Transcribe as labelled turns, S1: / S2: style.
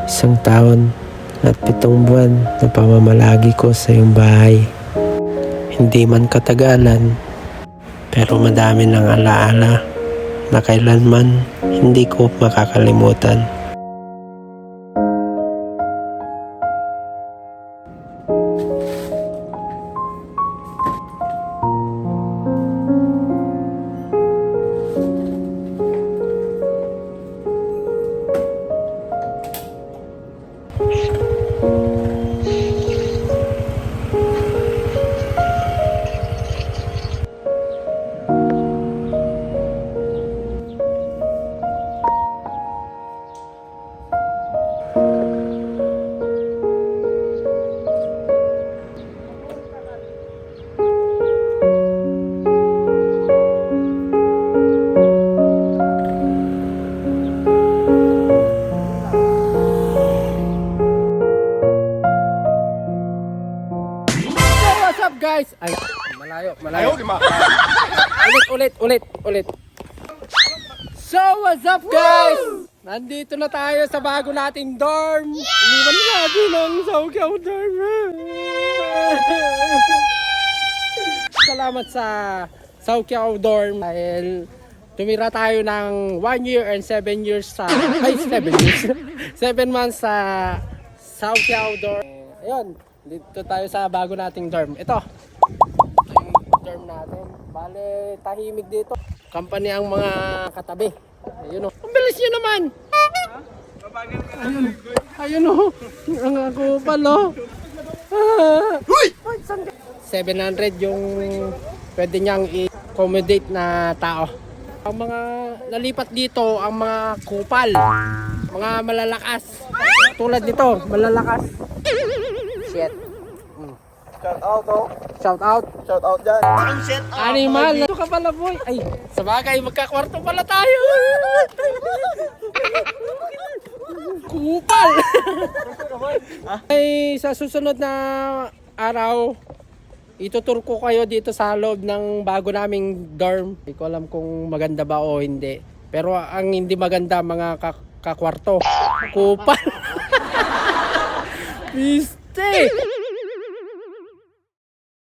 S1: 1 taon at 7 buwan na pamamalagi ko sa iyong bahay. Hindi man katagalan, pero madami ng alaala na kailanman hindi ko makakalimutan.
S2: Guys, ay malayo. Ulit. So, what's up guys? Nandito na tayo sa bago nating dorm. Iniwan natin ang Saukyaw dorm. Salamat sa Saukyaw dorm dahil tumira tayo ng 1 year and 7 years sa 7 months sa Saukyaw dorm. Ayun, dito tayo sa bago nating dorm. Ito yung dorm natin. Bale, tahimik dito. Company ang mga katabi. Ayun o. Ang bilis nyo naman! Ayun o. Ang ako pala. 700 yung pwede niyang i-accommodate na tao. Ang mga nalipat dito, ang mga kupal. Mga malalakas. Tulad nito, malalakas. Shit.
S3: Shout out, oh.
S2: Shout out.
S3: Shout out dyan.
S2: Animal. Ito ka pala, boy. Ay, sa bagay, magkakwarto pala tayo. Kupal. Ay, sa susunod na araw, ituturo ko kayo dito sa loob ng bago naming dorm. Hindi ko alam kung maganda ba o hindi. Pero ang hindi maganda, mga kakwarto. Kupal. Piste.